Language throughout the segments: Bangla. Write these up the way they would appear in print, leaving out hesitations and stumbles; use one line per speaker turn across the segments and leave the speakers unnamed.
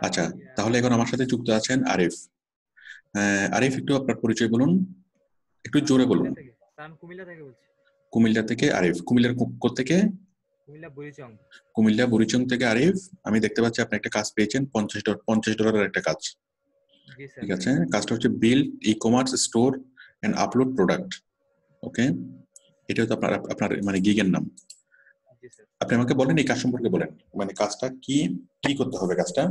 আচ্ছা, তাহলে এখন আমার সাথে যুক্ত আছেন আরিফ। আরিফ, একটু আপনার পরিচয় বলুন, একটু জোরে বলুন।
কুমিল্লা থেকে বলছি।
কুমিল্লা থেকে আরিফ। কুমিল্লার কোত্থেকে?
কুমিল্লা বুড়িচং।
কুমিল্লা বুড়িচং থেকে আরিফ। আমি দেখতে পাচ্ছি আপনি একটা কাজ পেয়েছেন, $50 একটা কাজ।
জি স্যার।
ঠিক আছে, কাজটা হচ্ছে build e-commerce store and upload product. Okay, এটা তো আপনার মানে গিগের নাম।
জি স্যার।
আপনি আমাকে বলেন এই কাজ সম্পর্কে বলেন, মানে কাজটা কি কি করতে হবে কাজটা?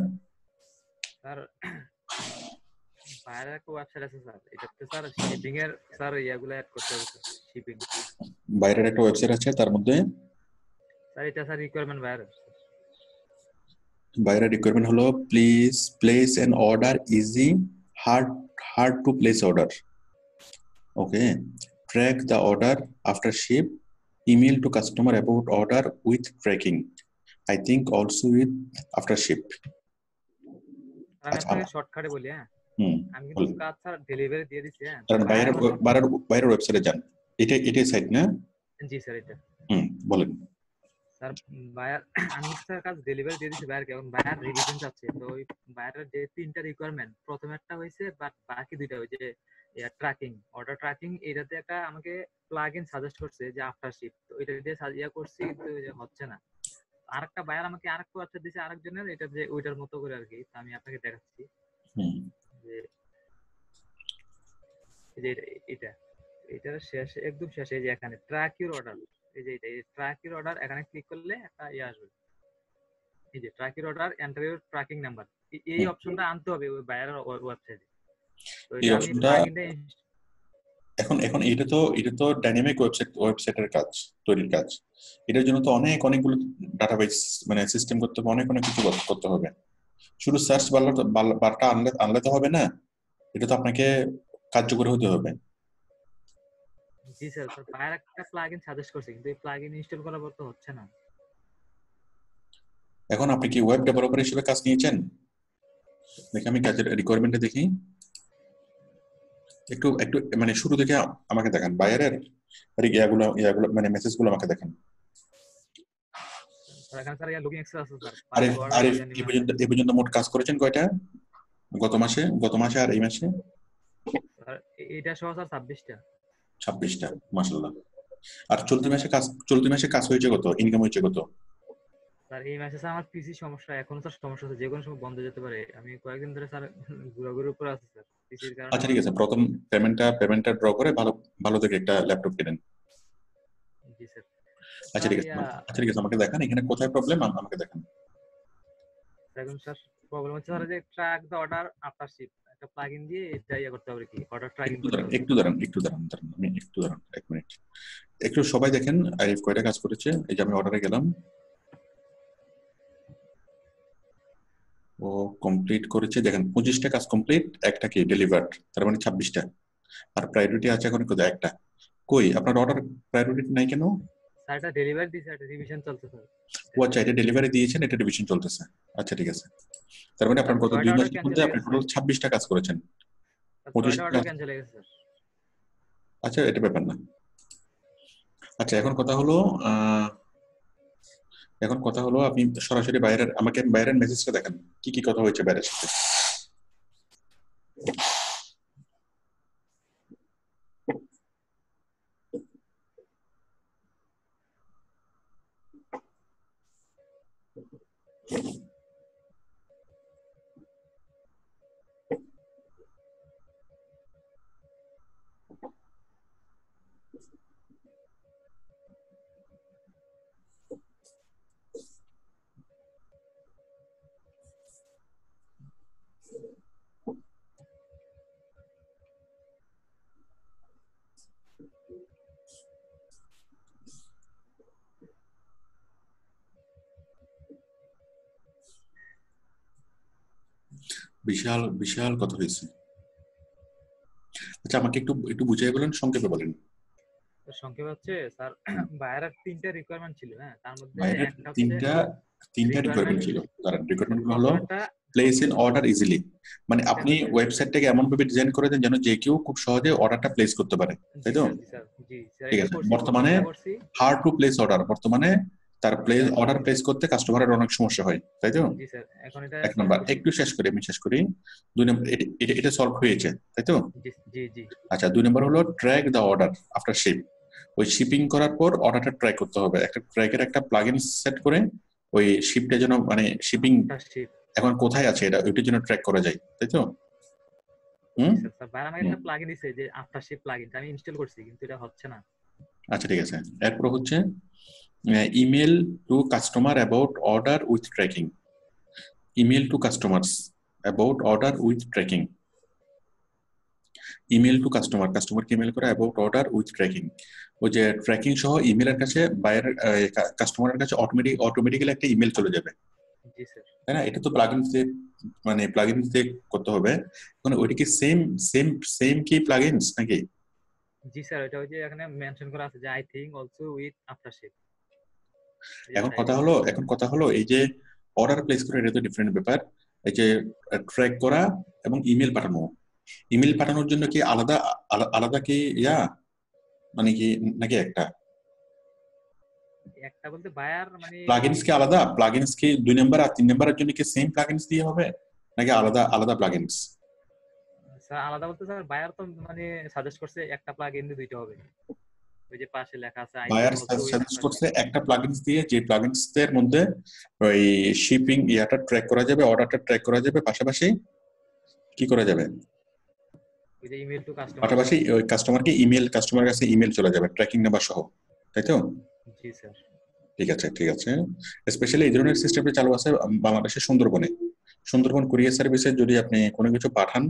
স্যার বাইরের একটা ওয়েবসাইট আছে স্যার, এটাতে স্যার শিপিং এর স্যার ইয়াগুলো অ্যাড করতে হবে স্যার। শিপিং
বাইরের একটা ওয়েবসাইট আছে, তার মধ্যে
স্যার এটা স্যার রিকোয়ারমেন্ট
বাইরের রিকোয়ারমেন্ট হলো please place an order easy hard to place order. Okay, track the order after ship, email to customer about order with tracking, I think also with after ship.
আমি আপনাকে শর্টকাটে বলি। হ্যাঁ, আমি কিন্তু কাজ স্যার ডেলিভারি দিয়ে দিচ্ছি। হ্যাঁ,
কারণ বাইরের ওয়েবসাইটে যান, এটাই সাইট না?
জি স্যার এটা।
বলেন
স্যার বায়ার, আমি স্যার কাজ ডেলিভারি দিয়ে দিচ্ছি বায়ারকে, এখন বায়ার রিভিশন চাচ্ছে। তো ওই বায়ারের যে 3টা রিকোয়ারমেন্ট, প্রথম একটা হয়েছে বাট বাকি 2টা হয়েছে ট্র্যাকিং, অর্ডার ট্র্যাকিং। এটাতে একটা আমাকে প্লাগইন সাজেস্ট করছে যে আফটার শিপ, তো এটা দিয়ে সাজিয়া করছি কিন্তু হচ্ছে না। আরেকটা বায়ার আমাকে আরেকটা ওয়েবসাইট দিয়েছে আরেকজনের, এটা যে ওইটার মতো করে আর কি। তো আমি আপনাকে দেখাচ্ছি যে এটা এটার শেষ, একদম শেষে যে এখানে ট্র্যাক ইউর অর্ডার, এই যে এটা ট্র্যাক ইউর অর্ডার, এখানে ক্লিক করলে একটা আসবে, এই যে track your order, enter your tracking number. এই অপশনটা আনতে হবে ওই বায়ারের ওয়েবসাইটে। তো
এই
এটা আমি
অপশনটা
প্লাগইনটা
এখন এটা তো ডাইনামিক ওয়েবসাইটের কাজ, তৈরির কাজ। এটার জন্য তো অনেকগুলো ডাটাবেস মানে সিস্টেম করতে হবে, অনেক কিছু করতে হবে। শুধু সার্চ বারটা আনলে তো হবে না, এটা তো আপনাকে কার্যকরী হতে হবে।
জি স্যার, বায়ার একটা প্লাগইন সাজেস্ট করছে কিন্তু এই প্লাগইন ইনস্টল করার পর তো হচ্ছে না।
এখন আপনি কি ওয়েব ডেভেলপার হিসেবে কাজ নিয়েছেন? দেখি আমি কাজের রিকোয়ারমেন্টে দেখি, একটু একটু মানে শুরু থেকে আমাকে দেখান বায়ারের ইয়াগুলো মানে মেসেজগুলো আমাকে দেখান।
এখানে স্যার লগইন অ্যাক্সেস আছে স্যার।
আরিফ, এই পর্যন্ত মোট কাজ করেছেন কয়টা? গত মাসে আর এই মাসে?
স্যার এটা সহ স্যার 26টা।
26টা, মাশাআল্লাহ। আর চলতি মাসে কাজ হয়েছে কত, ইনকাম হয়েছে কত?
স্যার এই মাসে স্যার আমার পিসি সমস্যা, এখন স্যার সমস্যা আছে, যে কোনো সময় বন্ধ যেতে পারে। আমি কয়েকদিন ধরে স্যার ঘোরাঘুরির উপর আছি স্যার পিসির কারণে।
আচ্ছা ঠিক আছে, প্রথম পেমেন্টটা ড্র করে ভালো থেকে একটা ল্যাপটপ কিনেন।
জি স্যার।
আচ্ছা ঠিক আছে, আমাকে দেখান এখানে কোথায় প্রবলেম, আমাকে দেখান।
এখন স্যার প্রবলেম হচ্ছে স্যার যে track the order after ship, একটা প্লাগইন দিয়ে এটা করতে হবে কি, অর্ডার ট্র্যাকিং করতে হবে।
একটু দাঁড়ান আমি একটু দাঁড়ান, 1 মিনিট। একটু সবাই দেখেন আরিফ কয়টা কাজ করেছে। এই যে আমি অর্ডারে গেলাম, ও কমপ্লিট করেছে, দেখেন 25টা কাজ কমপ্লিট, একটা কি ডেলিভার্ড, তার মানে 26টা। আর প্রায়োরিটি আছে এখন কোথায় একটা, কই আপনার অর্ডার প্রায়োরিটি নাই কেন?
স্যার এটা ডেলিভারি দিয়েছে, এটা রিভিশন চলছে স্যার।
ও আচ্ছা, এটা ডেলিভারি দিয়েছেন, এটা রিভিশন চলতেছে। আচ্ছা ঠিক আছে, তার মানে আপনার গত 2 মাসের মধ্যে আপনি টোটাল 26টা কাজ করেছেন।
25টা অর্ডার ক্যান্সেল হয়ে গেছে স্যার।
আচ্ছা, এটা ব্যাপার না। আচ্ছা, এখন কথা হলো আপনি সরাসরি আমাকে বাইরের মেসেজটা দেখান, কি কথা হয়েছে বাইরের সাথে। বিশাল কথা হয়েছে। আচ্ছা, আমাকে একটু বুঝিয়ে বলেন, সংক্ষেপে বলেন।
সংক্ষেপে হচ্ছে স্যার বায়ারের 3টা রিকোয়ারমেন্ট ছিল। হ্যাঁ, তার মধ্যে একটা হচ্ছে
তিনটা রিকোয়ারমেন্ট ছিল। তার রিকোয়ারমেন্টগুলো হলো প্লেস ইন অর্ডার ইজিলি, মানে আপনি ওয়েবসাইটটাকে এমন ভাবে ডিজাইন করে দেন যেন যে কেউ খুব সহজে অর্ডারটা প্লেস করতে পারে, তাই তো? ঠিক আছে, বর্তমানে হার্ড টু প্লেস অর্ডার, বর্তমানে তার অর্ডার প্লেস করতে কাস্টমারের অনেক সমস্যা হয়, তাই তো?
জি স্যার, এখন এটা
এক
সলভ
নাম্বার,
করছি।
একটু শেষ করি, আমি শেষ করি। 2 নম্বর, এটা সলভ হয়েছে, তাই তো?
জি জি জি।
আচ্ছা, 2 নম্বর হলো track the order after ship. ওই শিপিং করার পর অর্ডারটা ট্র্যাক করতে হবে, একটা ট্র্যাকের একটা প্লাগইন সেট করে ওই শিপটা যেন মানে শিপিং
আফটার শিপ।
এখন কোথায় আছে এটা ওইটার জন্য ট্র্যাক করা যায়, তাই তো?
জি
হুম
স্যার, স্যার ভাই আমাকে
হুম
একটা প্লাগইন দিছে যে আফটার শিপ প্লাগইন, আমি ইনস্টল করছি কিন্তু এটা হচ্ছে না।
আচ্ছা, ঠিক আছে। এরপর হচ্ছে email to customer about order with tracking. Email to customers about order with tracking. Email to customer, কাস্টমারকে ইমেল করা অ্যাবাউট অর্ডার উইথ ট্র্যাকিং। ওই যে ট্র্যাকিং সহ ইমেলের কাছে বাইরের কাস্টমারের কাছে অটোমেটিক্যালি একটা ইমেল চলে যাবে,
জি স্যার।
তাই না? এটা তো প্লাগইনস দিয়ে মানে প্লাগইনস দিয়ে করতে হবে। মানে ওইটা কি সেম সেম সেম কি প্লাগইনস নাকি?
জি স্যার, এটা ওই যে এখানে মেনশন করা আছে যে I think also with after ship.
এখন কথা হলো এই যে অর্ডার প্লেস করা, এটা তো ডিফারেন্ট ব্যাপার। এই যে ট্র্যাক করা এবং ইমেল পাঠানো, ইমেল পাঠানোর জন্য কি আলাদা আলাদা কি মানে কি নাকি একটা
একটা বলতে বায়ার মানে
প্লাগইনস কি আলাদা? প্লাগইনস কি 2 নম্বর আর 3 নম্বরের জন্য কি সেম প্লাগইনস দিয়ে হবে নাকি আলাদা আলাদা প্লাগইনস?
স্যার আলাদা বলতে স্যার বায়ার তো মানে সাজেস্ট করছে একটা প্লাগইন দিয়ে দুইটা হবে। ওই যে পাশে লেখা আছে I think
buyer
also with
suggest
after ship.
করছে একটা প্লাগইনস দিয়ে, যে প্লাগইনস এর মধ্যে ওই শিপিং ইয়াটা ট্র্যাক করা যাবে, অর্ডারটা ট্র্যাক করা যাবে, পাশাপাশি কি করা যাবে?
ওই যে ইমেল টু কাস্টমার।
পাশাপাশি ওই কাস্টমার কাছে ইমেল চলে যাবে ট্র্যাকিং নাম্বার সহ, তাই তো?
জি স্যার।
ঠিক আছে, ঠিক আছে। স্পেশালি এই ধরনের সিস্টেমটা চালু আছে বাংলাদেশের সুন্দরবনে। সুন্দরবন কুরিয়ার সার্ভিসে যদি আপনি কোনো কিছু পাঠান,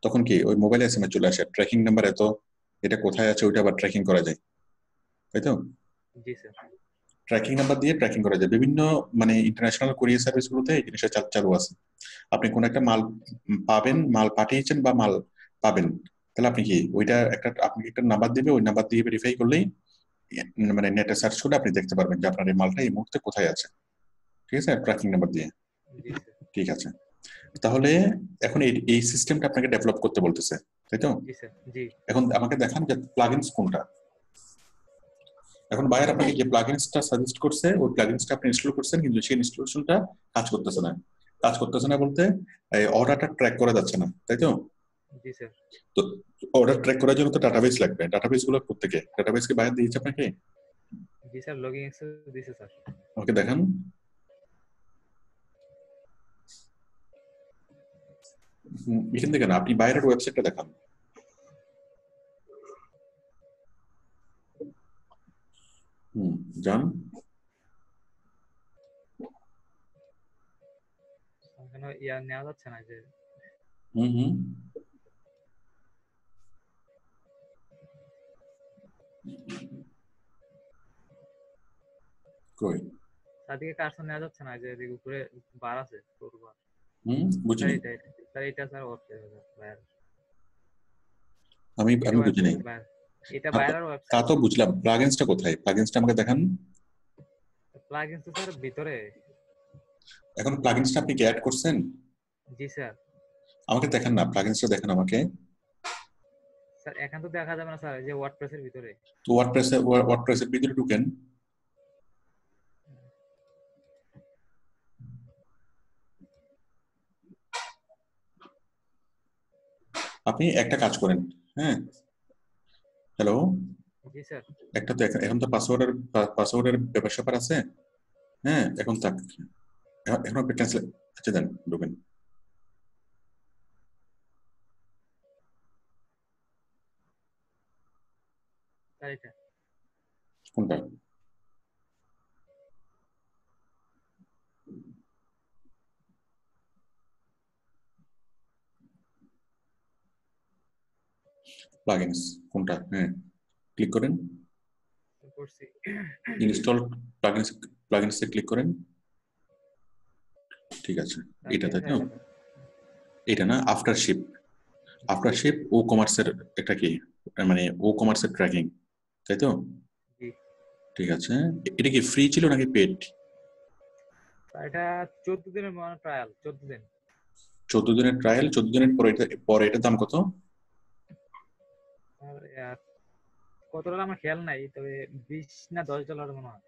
তখন কি ওই মোবাইলে এসএমএস চলে আসে ট্র্যাকিং নাম্বার এত, এটা কোথায় আছে ওইটা আবার ট্র্যাকিং করা যায়, তাই তো?
জি স্যার।
ট্র্যাকিং নাম্বার দিয়ে ট্র্যাকিং করা যায় বিভিন্ন মানে ইন্টারন্যাশনাল কুরিয়ার সার্ভিসগুলোতে এই জিনিসটা চালু আছে। আপনি কোন একটা মাল পাবেন, মাল পাঠিয়েছেন বা মাল পাবেন, তাহলে আপনি কি ওইটা একটা আপনি একটা নাম্বার দিবে, ওই নাম্বার দিয়ে ভেরিফাই করলেই মানে নেটে সার্চ করে আপনি দেখতে পারবেন যে আপনার এই মালটা এই মুহূর্তে কোথায় আছে, ঠিক আছে, ট্র্যাকিং নাম্বার দিয়ে।
জি স্যার।
ঠিক আছে, তাহলে এখন এই সিস্টেমটা আপনাকে ডেভেলপ করতে বলতেছে, তাই তো?
জি স্যার। জি।
এখন আমাকে দেখান যে প্লাগইনস কোনটা। এখন বায়ার আপনাকে যে প্লাগইনসটা সাজেস্ট করছে ওই প্লাগইনসটা আপনি ইনস্টল করছেন, কিন্তু সেই ইনস্টলেশনটা কাজ করতেছে না। কাজ করতেছে না বলতে এই অর্ডারটা ট্র্যাক করা যাচ্ছে না, তাই তো?
জি স্যার।
তো অর্ডার ট্র্যাক করার জন্য তো ডাটাবেস লাগবে, ডাটাবেস গুলো প্রত্যেকে ডাটাবেস কি বায়ার দিয়েছে আপনাকে?
জি স্যার, লগইন অ্যাক্সেস দিছে স্যার।
আমাকে দেখান। এখান থেকে না, আপনি বায়ারের ওয়েবসাইটটা দেখান। যান।
এখানে ইয়া নেওয়া যাচ্ছে না যে।
হুম হুম কই?
তাদেরকে কারসন নেওয়া যাচ্ছে না যে এদিকে উপরে বার আছে টুল বার। স্যার
বুঝিনি।
স্যার এটা স্যার ওয়েবসাইট বায়ার।
আমি
এটা
আমি বুঝিনি।
Website buyer. এটা বায়ারের
তা
ওয়েবসাইট।
তো বুঝলাম, প্লাগইনসটা কোথায়? প্লাগইনসটা আমাকে দেখান।
প্লাগইন তো স্যার ভিতরে।
এখন প্লাগইনসটা আপনি কি অ্যাড করছেন?
জি স্যার।
আমাকে দেখান না, প্লাগইনসটা দেখান আমাকে।
স্যার এখন তো দেখা যাবে না স্যার, এই যে ওয়ার্ডপ্রেসের ভিতরে।
তো ওয়ার্ডপ্রেসের ভিতরে ঢুকেন। আপনি একটা কাজ করেন, হ্যাঁ, হ্যালো,
জি স্যার।
একটা তো এখন তো পাসওয়ার্ডের ব্যাপার স্যাপার আছে, হ্যাঁ, এখন থাক, এখন আপনি ক্যান্সেল, আচ্ছা দেন, ঢুকেন।
স্যার এটা।
কোনটা? প্লাগইনস কোনটা? হ্যাঁ, ক্লিক করেন।
করছি।
ইনস্টল প্লাগইনস, প্লাগইনসে ক্লিক করেন। ঠিক আছে,
স্যার
এটা তাই
এটা
তো?
এটা।
এটা না, আফটার শিপ।
জি
আফটার
স্যার।
শিপ ও কমার্সের একটা কি মানে ও কমার্সের ট্র্যাকিং, তাই তো?
জি।
ঠিক আছে, এটা কি ফ্রি ছিল নাকি পেড?
স্যার এটা 14 দিনের মনে ট্রায়াল, 14 দিন।
14 দিনের ট্রায়াল, 14 দিনের পরে এটার দাম কত?
আর কত ডলার আমার খেয়াল নাই, তবে $20 না $10 মনে হয়।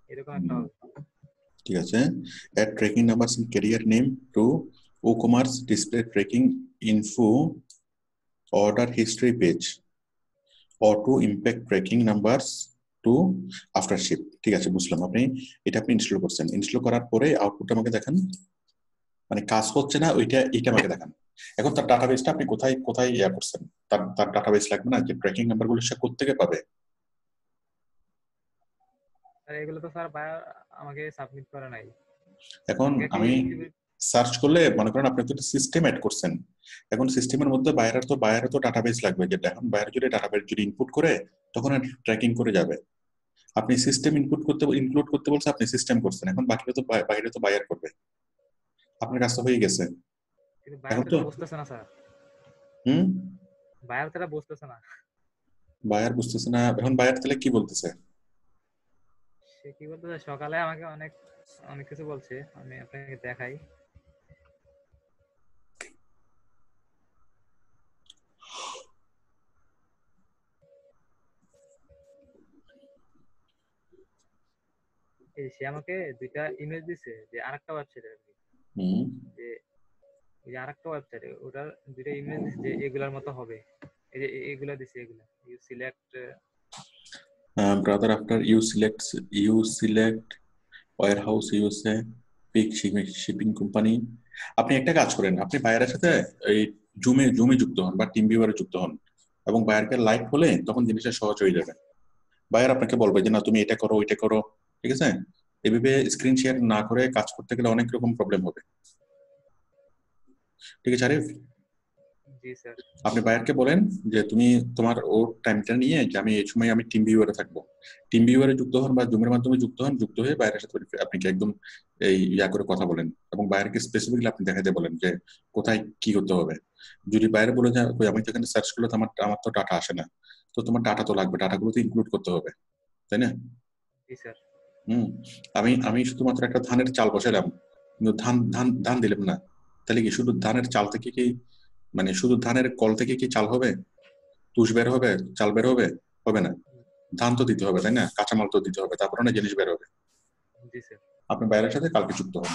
এরকম একটা হবে।
ঠিক আছে, add tracking numbers in carrier name to WooCommerce display tracking info order history page auto impact tracking numbers to after ship. ঠিক আছে, বুঝলাম। আপনি ইনস্টল করছেন, ইনস্টল করার পরে আউটপুট আমাকে দেখান, মানে কাজ হচ্ছে না ওইটা, এইটা আমাকে দেখান। এখন তার ডাটাবেসটা আপনি কোথায় কোথায় করছেন? তার ডাটাবেস লাগবে না, যে ট্র্যাকিং নাম্বারগুলো সে কোত্থেকে পাবে?
আর এগুলো তো স্যার বায়ার আমাকে সাবমিট করে নাই।
এখন
আমাকে কি
আমি সার্চ করলে মনে করেন আপনি তো সিস্টেম অ্যাড করছেন, এখন সিস্টেমের মধ্যে বাইরের তো ডাটাবেস লাগবে, যেটা এখন বাইরে যদি ডাটাবেস যদি ইনপুট করে তখন ট্র্যাকিং করে যাবে। আপনি সিস্টেম ইনক্লুড করতে বলছে, আপনি সিস্টেম করছেন, এখন বাকিটা তো বায়ার করবে। আপনার কাজটা হয়ে গেছে।
কিন্তু বায়ার
এখন
তো
তো
এটা বুঝতেছে না স্যার,
হুম,
বায়ার তো এটা বুঝতেছে না।
বায়ার বুঝতেছে না, এখন বায়ার তাহলে কি বলতেছে?
সে কি বলতেছে, সকালে আমাকে অনেক অনেক কিছু বলছে, আমি আপনাকে দেখাই। এই সে আমাকে দুইটা ইমেজ দিছে যে আরেকটা ওয়েবসাইট আর কি,
হুম,
যে ওই যে আরেকটা ওয়েবসাইট, ওটার দুইটা ইমেজ দিছে যে এগুলার মতো হবে। এই যে এগুলা দিছে, এগুলা you select.
Brother after you select warehouse USA pick shipping company. আপনি একটা কাজ করেন, আপনি বায়ারের সাথে এই জুমে যুক্ত হন বা টিম ভিউয়ারে যুক্ত হন, এবং বায়ারকে লাইট হলে তখন জিনিসটা সহজ হয়ে যাবে। বায়ার আপনাকে বলবে যে না তুমি এটা করো ওইটা করো। ঠিক আছে, এভাবে স্ক্রিন শেয়ার না করে কাজ করতে গেলে অনেক রকম প্রবলেম হবে। ঠিক আছে আরিফ,
জি স্যার।
আপনি বায়ারকে বলেন যে তুমি তোমার ওর টাইমটা নিয়ে, যে আমি এই সময় আমি টিম ভিউয়ারে থাকবো, টিম ভিউয়ারে যুক্ত হন বা জুমের মাধ্যমে যুক্ত হন, যুক্ত হয়ে বায়ারের সাথে আপনি কি একদম এই করে কথা বলেন, এবং বায়ারকে স্পেসিফিকলি আপনি দেখাতে বলেন যে কোথায় কি করতে হবে। যদি বাইরে বলে যে "কই, আমি তো এখানে সার্চ করলে তো আমার তো ডাটা আসে না", তো তোমার ডাটা তো লাগবে, ডাটাগুলো তো ইনক্লুড করতে হবে, তাই না?
জি স্যার।
হুম, আমি আমি শুধুমাত্র একটা ধানের চাল বসালাম, কিন্তু ধান ধান ধান দিলাম না, তাহলে কি শুধু ধানের চাল থেকে কি, মানে শুধু ধানের কল থেকে কি চাল হবে, তুষ বের হবে, চাল বের হবে? হবে না। ধান তো দিতে হবে, তাই না? কাঁচামাল তো দিতে হবে, তারপরে না জিনিস বের হবে।
জি স্যার।
আপনি বাইরের সাথে কালকে যুক্ত হন।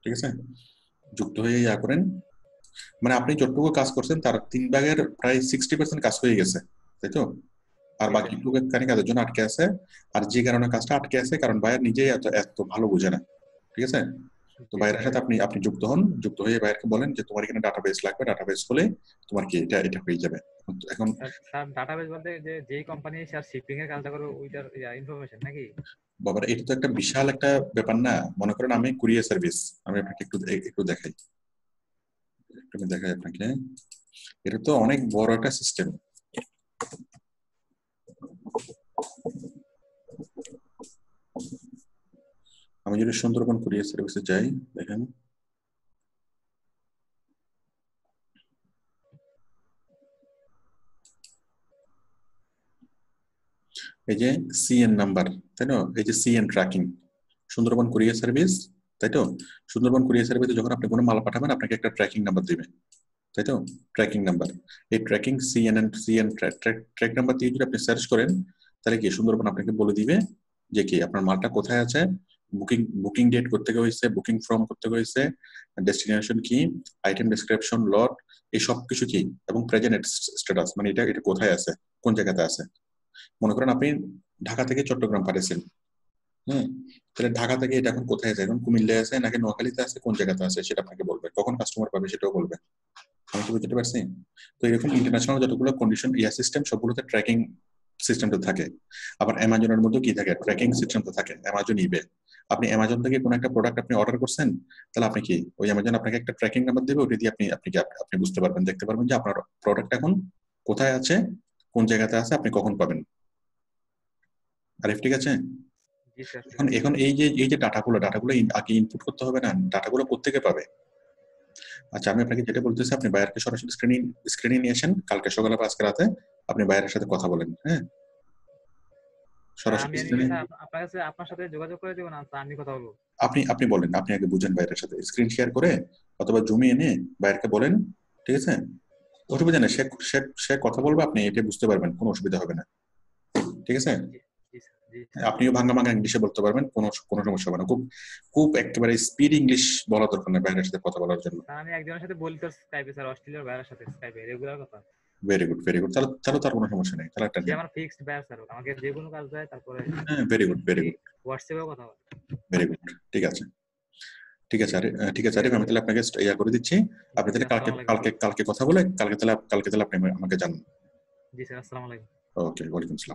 ঠিক আছে, যুক্ত হয়ে করেন, মানে আপনি যতটুকু কাজ করছেন তার 3 ভাগের প্রায় 60% কাজ হয়ে গেছে, তাই তো? আর
জি
বাকি
স্যার।
একটু খানি কাজের জন্য আটকে আছে। আর যে কারণে কাজটা আটকে আছে, কারণ বায়ার নিজেই এত এত ভালো বুঝে না। ঠিক আছে, তো
জি
বাইরের
স্যার।
সাথে আপনি আপনি যুক্ত হন, যুক্ত হয়ে বাইরকে বলেন যে তোমার এখানে ডাটাবেস লাগবে, ডাটাবেস হলে তোমার কি এটা এটা হয়ে যাবে। এখন
স্যার ডাটাবেস বলতে যে যেই কোম্পানি স্যার শিপিং এর কাজটা করবে ওইটার ইনফরমেশন নাকি?
বাবার, এটা তো একটা বিশাল একটা ব্যাপার না? মনে করেন আমি কুরিয়ার সার্ভিস, আমি আপনাকে একটু একটু দেখাই, একটু আমি দেখাই আপনাকে। এটা তো অনেক বড় একটা সিস্টেম। আমি যদি সুন্দরবন কুরিয়ার সার্ভিসে যাই, দেখেন এই যে সিএন নাম্বার, তাই না? এই যে CN tracking, Sundarban courier service, তাই তো? সুন্দরবন কুরিয়ার সার্ভিসে যখন আপনি কোনো মাল পাঠাবেন আপনাকে একটা ট্র্যাকিং নাম্বার দিবে, তাই তো? ট্র্যাকিং নাম্বার, এই ট্র্যাকিং সিএন ট্র্যাক নাম্বার দিয়ে যদি আপনি সার্চ করেন, তাহলে কি সুন্দরবন আপনাকে বলে দিবে যে কি আপনার মালটা কোথায় আছে, বুকিং বুকিং ডেট করতে হয়েছে, বুকিং ফর্ম করতে হয়েছে, ডেস্টিনেশন কি, আইটেম ডেসক্রিপশন, লট, এই সব কিছু কি, এবং প্রেজেন্ট স্ট্যাটাস, মানে এটা এটা কোথায় আছে, কোন জায়গাতে আছে। মনে করেন আপনি ঢাকা থেকে চট্টগ্রাম পাঠিয়েছেন, হুম, তাহলে ঢাকা থেকে এটা এখন কোথায় আছে, এখন কুমিল্লায় আছে নাকি নোয়াখালীতে আছে, কোন জায়গাতে আছে সেটা আপনাকে বলবে, কখন কাস্টমার পাবে সেটাও বলবে। আমি কি বুঝতে পারছি? তো এরকম ইন্টারন্যাশনাল যতগুলো কন্ডিশন সিস্টেম সবগুলোতে ট্র্যাকিং সিস্টেমটা থাকে। আবার অ্যামাজনের মধ্যে কি থাকে, ট্র্যাকিং সিস্টেমটা থাকে, অ্যামাজন ইবে। আপনি অ্যামাজন থেকে কোনো একটা প্রোডাক্ট আপনি অর্ডার করছেন, তাহলে আপনি কি ওই অ্যামাজন আপনাকে একটা ট্র্যাকিং নাম্বার দেবে, ওটা দিয়ে আপনি বুঝতে পারবেন, দেখতে পারবেন যে আপনার প্রোডাক্ট এখন কোথায় আছে, কোন জায়গাতে আছে, আপনি কখন পাবেন। আরিফ, ঠিক আছে?
জি স্যার, ঠিক
এখন
আছে।
এখন এই যে ডাটাগুলো আগে ইনপুট করতে হবে না? ডাটাগুলো কোত্থেকে পাবে? আচ্ছা, আমি আপনাকে যেটা বলতেছি, আপনি বায়ারকে সরাসরি স্ক্রিনে নিয়ে আসেন কালকে সকালে বা আজকে রাতে, আপনি বায়ারের সাথে কথা বলেন, হ্যাঁ,
স্যার
সরাসরি
আমি এনে কি
স্ক্রিনে।
স্যার আপনার কাছে আপনার সাথে যোগাযোগ করে দেবো না, তা আমি কথা বলবো?
আপনি আপনি বলেন, আপনি আগে বুঝেন বায়ারের সাথে স্ক্রিন শেয়ার করে অথবা জুমে এনে বায়ারকে বলেন। ঠিক আছে, অসুবিধা নেই, সে সে সে কথা বলবে, আপনি এটা বুঝতে পারবেন, কোনো অসুবিধা হবে না। ঠিক আছে,
জি। জি স্যার। জি
আপনিও ভাঙা ভাঙা ইংলিশে বলতে পারবেন, কোনো কোনো সমস্যা হবে না। খুব খুব একেবারে স্পিড ইংলিশ বলা দরকার নেই বাইরের সাথে কথা বলার জন্য।
স্যার আমি একজনের সাথে বলি তো স্কাইপে স্যার, অস্ট্রেলিয়ার ভাইয়ের সাথে স্কাইপে রেগুলার কথা।
Very good, very good. তাহলে তাহলে তার কোনো সমস্যা নেই, তাহলে একটা
সে
নেন।
আমার ফিক্সড ভাইয়ার স্যার, আমাকে যে কোনো কাজ দেয়, তারপরে
হ্যাঁ, ভেরি গুড, ভেরি গুড,
হোয়াটসঅ্যাপেও কথা বলে।
Very good. ঠিক আছে, ঠিক আছে আরে, ঠিক আছে আরিফ, আমি তাহলে আপনাকে ইয়া করে দিচ্ছি।
জি
আপনি
স্যার,
তাহলে কালকে
আসসালামু আলাইকুম।
কালকে কালকে কথা বলে কালকে তাহলে আপনি আমাকে জানান।
জি স্যার, আসসালামু আলাইকুম।
ওকে, ওয়ালাইকুম আসসালাম।